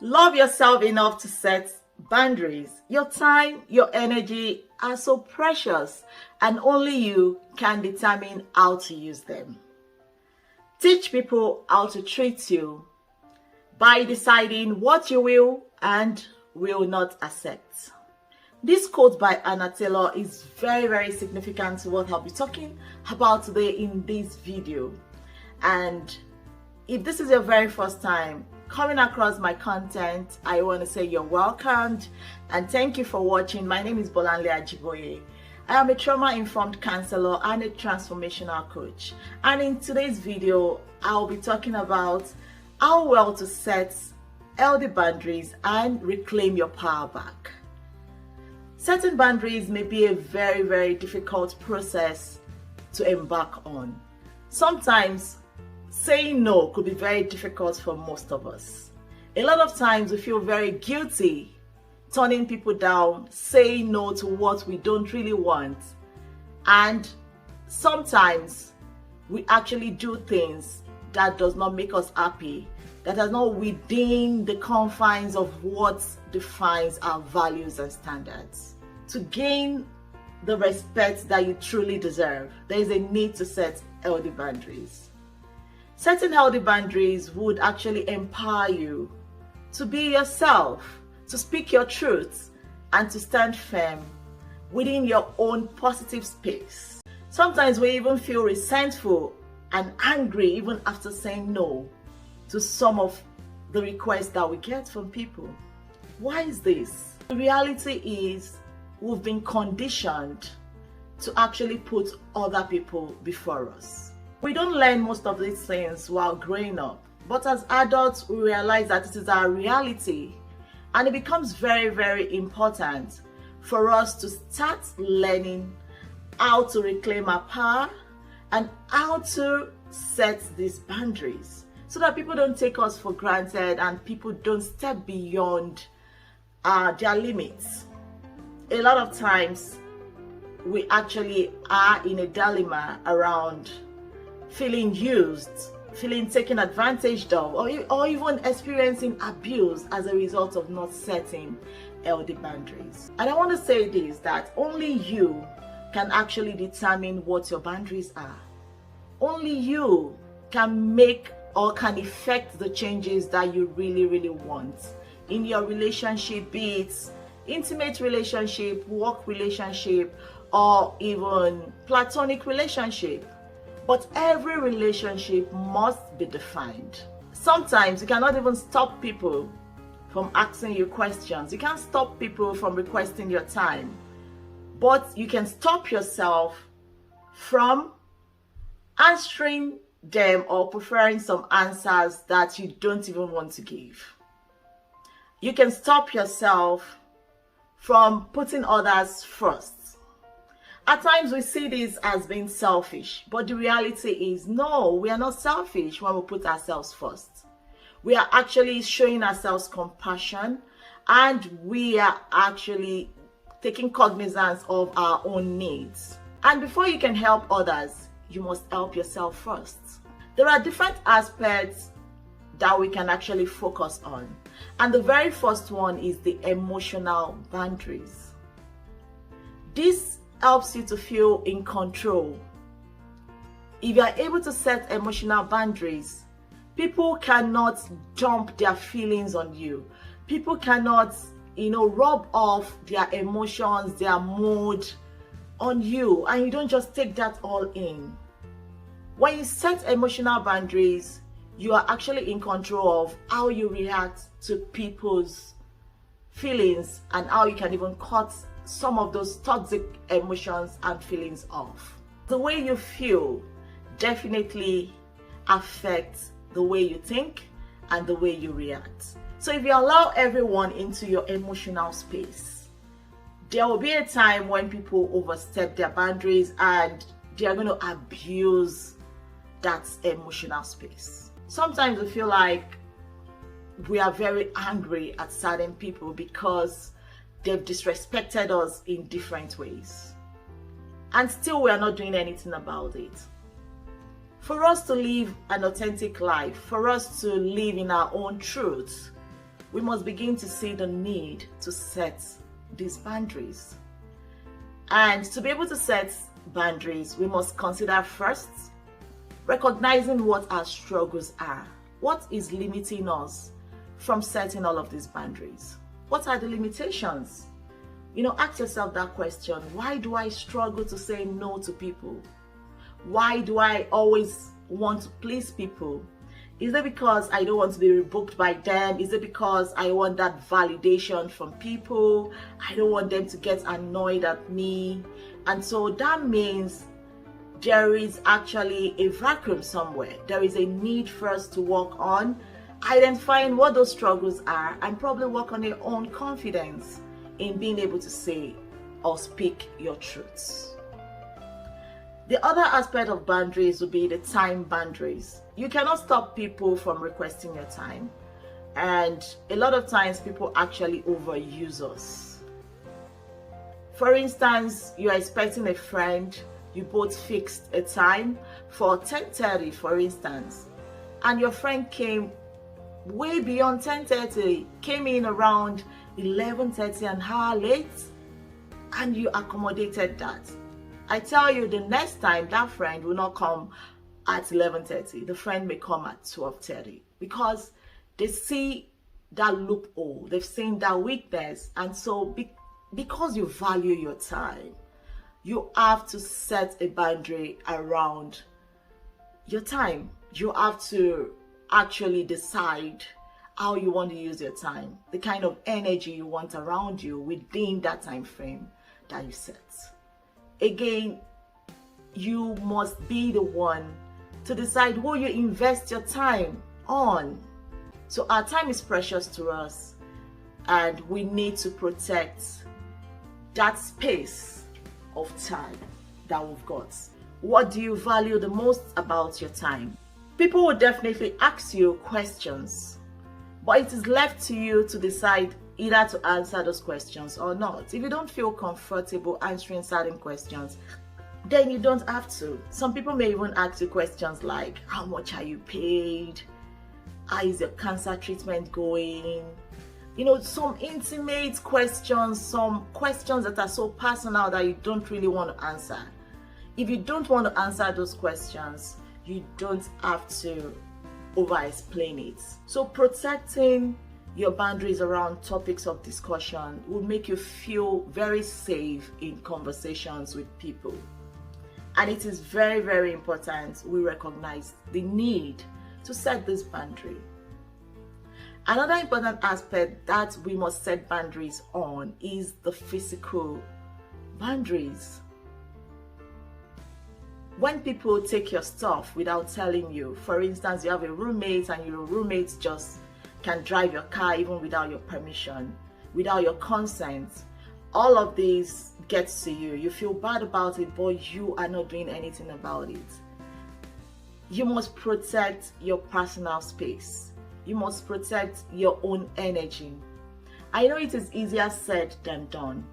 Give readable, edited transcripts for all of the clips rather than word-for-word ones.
Love yourself enough to set boundaries. Your time, your energy are so precious, and only you can determine how to use them. Teach people how to treat you by deciding what you will and will not accept. This quote by Anna Taylor is very significant to what I'll be talking about today in this video. And if this is your very first time coming across my content, I want to say you're welcomed and thank you for watching. My name is Bolanle Ajiboye. I am a trauma-informed counselor and a transformational coach. And in today's video, I'll be talking about how well to set healthy boundaries and reclaim your power back. Setting boundaries may be a very difficult process to embark on. Sometimes saying no could be very difficult for most of us. A lot of times we feel very guilty turning people down, saying no to what we don't really want. And sometimes we actually do things that does not make us happy, that are not within the confines of what defines our values and standards. To gain the respect that you truly deserve, there is a need to set healthy boundaries. Setting healthy boundaries would actually empower you to be yourself, to speak your truth, and to stand firm within your own positive space. Sometimes we even feel resentful and angry even after saying no to some of the requests that we get from people. Why is this? The reality is we've been conditioned to actually put other people before us. We don't learn most of these things while growing up, but as adults we realize that this is our reality, and it becomes very important for us to start learning how to reclaim our power and how to set these boundaries so that people don't take us for granted and people don't step beyond their limits. A lot of times we actually are in a dilemma around feeling used, feeling taken advantage of, or even experiencing abuse as a result of not setting healthy boundaries. And I want to say this, that only you can actually determine what your boundaries are. Only you can make or can effect the changes that you really want in your relationship, be it intimate relationship, work relationship, or even platonic relationship. But every relationship must be defined. Sometimes you cannot even stop people from asking you questions. You can't stop people from requesting your time. But you can stop yourself from answering them or preferring some answers that you don't even want to give. You can stop yourself from putting others first. At times we see this as being selfish, but the reality is no, we are not selfish when we put ourselves first. We are actually showing ourselves compassion, and we are actually taking cognizance of our own needs. And before you can help others, you must help yourself first. There are different aspects that we can actually focus on. And the very first one is the emotional boundaries. This helps you to feel in control. If you are able to set emotional boundaries, people cannot dump their feelings on you. People cannot, rub off their emotions, their mood on you, and you don't just take that all in. When you set emotional boundaries, you are actually in control of how you react to people's feelings and how you can even cut some of those toxic emotions and feelings off. The way you feel definitely affects the way you think and the way you react. So if you allow everyone into your emotional space, there will be a time when people overstep their boundaries and they are going to abuse that emotional space. Sometimes we feel like we are very angry at certain people because they've disrespected us in different ways, and still we are not doing anything about it. For us to live an authentic life, for us to live in our own truth, we must begin to see the need to set these boundaries. And to be able to set boundaries, we must consider first recognizing what our struggles are. What is limiting us from setting all of these boundaries? What are the limitations? Ask yourself that question. Why do I struggle to say no to people? Why do I always want to please people? Is it because I don't want to be rebooked by them? Is it because I want that validation from people? I don't want them to get annoyed at me. And so that means there is actually a vacuum somewhere. There is a need for us to work on identifying what those struggles are and probably work on your own confidence in being able to say or speak your truths. The other aspect of boundaries would be the time boundaries. You cannot stop people from requesting your time. And a lot of times people actually overuse us. For instance, you are expecting a friend, you both fixed a time for 10:30, for instance, and your friend came way beyond 10:30, came in around 11:30, an hour late, and you accommodated that. I tell you, the next time that friend will not come at 11:30. The friend may come at 12:30 because they see that loophole, they've seen that weakness. And so because you value your time, you have to set a boundary around your time. You have to actually decide how you want to use your time, the kind of energy you want around you within that time frame that you set. Again, you must be the one to decide who you invest your time on. So our time is precious to us, and we need to protect that space of time that we've got. What do you value the most about your time? People will definitely ask you questions, but it is left to you to decide either to answer those questions or not. If you don't feel comfortable answering certain questions, then you don't have to. Some people may even ask you questions like, how much are you paid? How is your cancer treatment going? Some intimate questions, some questions that are so personal that you don't really want to answer. If you don't want to answer those questions, you don't have to over-explain it. So protecting your boundaries around topics of discussion will make you feel very safe in conversations with people. And it is very, very important we recognize the need to set this boundary. Another important aspect that we must set boundaries on is the physical boundaries. When people take your stuff without telling you, for instance, you have a roommate and your roommate just can drive your car even without your permission, without your consent, all of this gets to you. You feel bad about it, but you are not doing anything about it. You must protect your personal space. You must protect your own energy. I know it is easier said than done,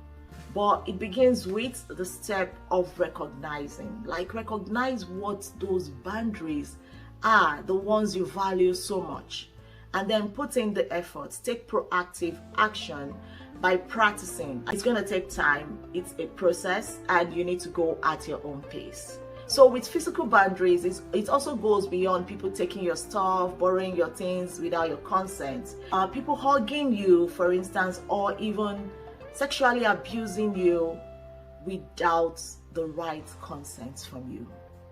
but it begins with the step of recognizing. Recognize what those boundaries are, the ones you value so much, and then put in the effort. Take proactive action by practicing. It's going to take time. It's a process, and you need to go at your own pace. So with physical boundaries, it also goes beyond people taking your stuff, borrowing your things without your consent. People hugging you, for instance, or even sexually abusing you without the right consent from you.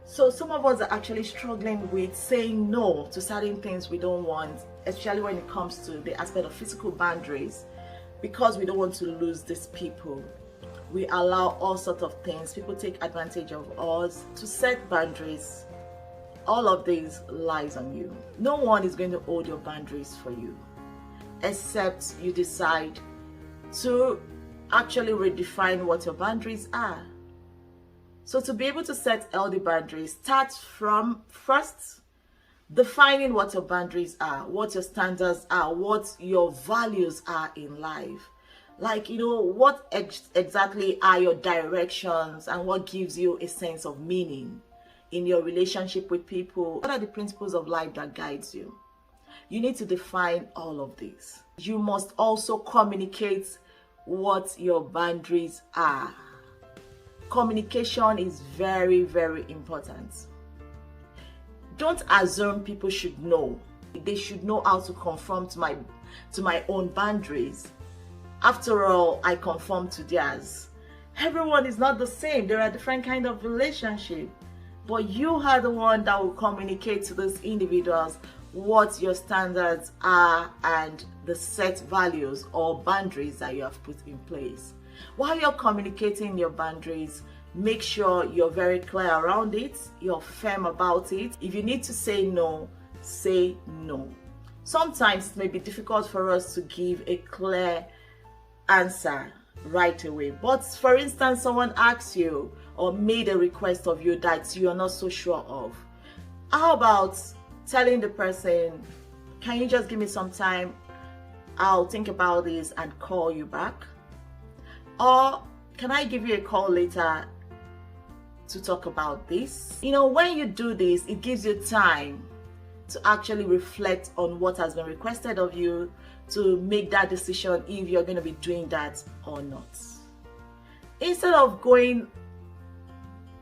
So some of us are actually struggling with saying no to certain things we don't want, especially when it comes to the aspect of physical boundaries, because we don't want to lose these people. We allow all sorts of things. People take advantage of us. To set boundaries, all of these lies on you. No one is going to hold your boundaries for you, except you decide to actually redefine what your boundaries are. So to be able to set healthy boundaries, start from first defining what your boundaries are, what your standards are, what your values are in life. What exactly are your directions and what gives you a sense of meaning in your relationship with people? What are the principles of life that guides you? You need to define all of these. You must also communicate what your boundaries are. Communication is very, very important. Don't assume people should know. They should know how to conform to my own boundaries. After all, I conform to theirs. Everyone is not the same. There are different kinds of relationships. But you are the one that will communicate to those individuals what your standards are and the set values or boundaries that you have put in place. While you're communicating your boundaries, make sure you're very clear around it, you're firm about it. If you need to say no, say no. Sometimes it may be difficult for us to give a clear answer right away. But for instance, someone asks you or made a request of you that you're not so sure of. How about telling the person, can you just give me some time? I'll think about this and call you back. Or can I give you a call later to talk about this? When you do this, it gives you time to actually reflect on what has been requested of you, to make that decision if you're going to be doing that or not. Instead of going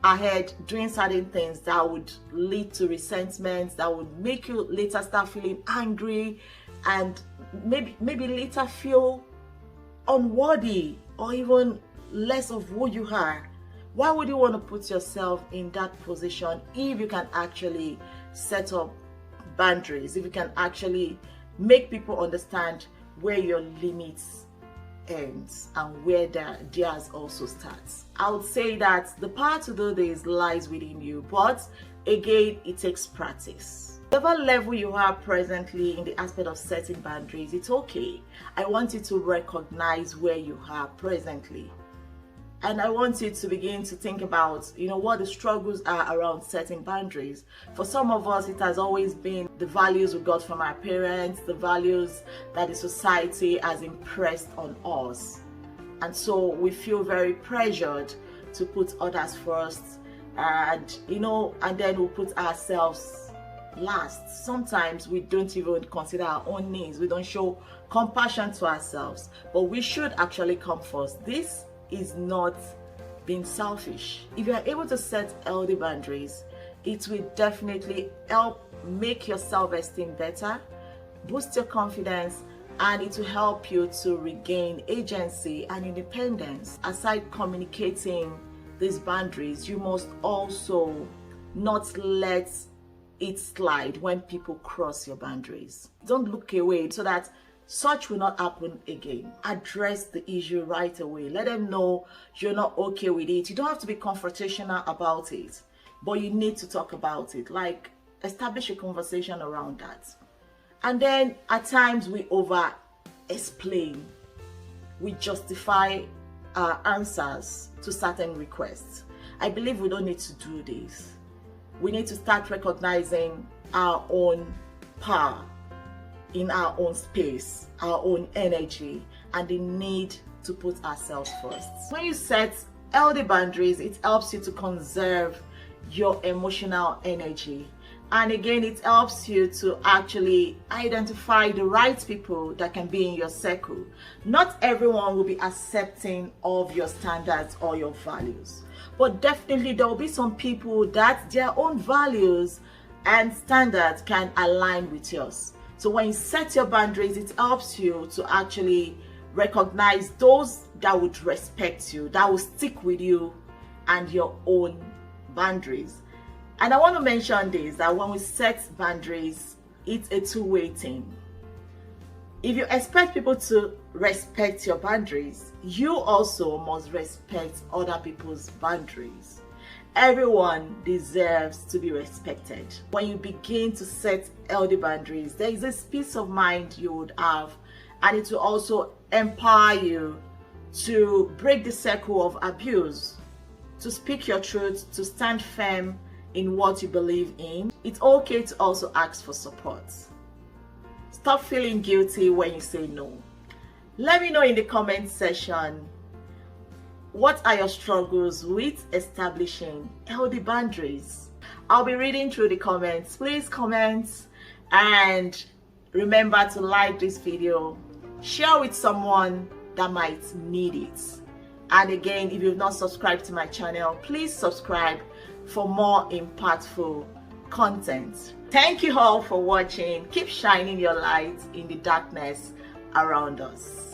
ahead doing certain things that would lead to resentment, that would make you later start feeling angry and maybe later feel unworthy or even less of who you are. Why would you want to put yourself in that position if you can actually set up boundaries, if you can actually make people understand where your limits ends and where theirs also starts? I would say that the power to do this lies within you, but again, it takes practice. Whatever level you are presently in the aspect of setting boundaries, it's okay. I want you to recognize where you are presently. And I want you to begin to think about, what the struggles are around setting boundaries. For some of us, it has always been the values we got from our parents, the values that the society has impressed on us. And so we feel very pressured to put others first, and then we put ourselves last. Sometimes we don't even consider our own needs. We don't show compassion to ourselves, but we should actually come first. This is not being selfish. If you are able to set healthy boundaries, it will definitely help make your self-esteem better, boost your confidence, and it will help you to regain agency and independence. Aside communicating these boundaries, you must also not let it slide when people cross your boundaries. Don't look away so that such will not happen again. Address the issue right away. Let them know you're not okay with it. You don't have to be confrontational about it, but you need to talk about it. Like, establish a conversation around that. And then at times we over explain. We justify our answers to certain requests. I believe we don't need to do this. We need to start recognizing our own power in our own space, our own energy, and the need to put ourselves first. When you set healthy boundaries, it helps you to conserve your emotional energy. And again, it helps you to actually identify the right people that can be in your circle. Not everyone will be accepting of your standards or your values, but definitely there will be some people that their own values and standards can align with yours. So when you set your boundaries, it helps you to actually recognize those that would respect you, that will stick with you and your own boundaries. And I want to mention this, that when we set boundaries, it's a two-way thing. If you expect people to respect your boundaries, you also must respect other people's boundaries. Everyone deserves to be respected. When you begin to set healthy boundaries, there is this peace of mind you would have, and it will also empower you to break the circle of abuse, to speak your truth, to stand firm in what you believe in. It's okay to also ask for support. Stop feeling guilty when you say no. Let me know in the comment section, what are your struggles with establishing healthy boundaries? I'll be reading through the comments. Please comment and Remember to like this video, share with someone that might need it. And again, if you've not subscribed to my channel, please subscribe for more impactful content. Thank you all for watching. Keep shining your light in the darkness around us.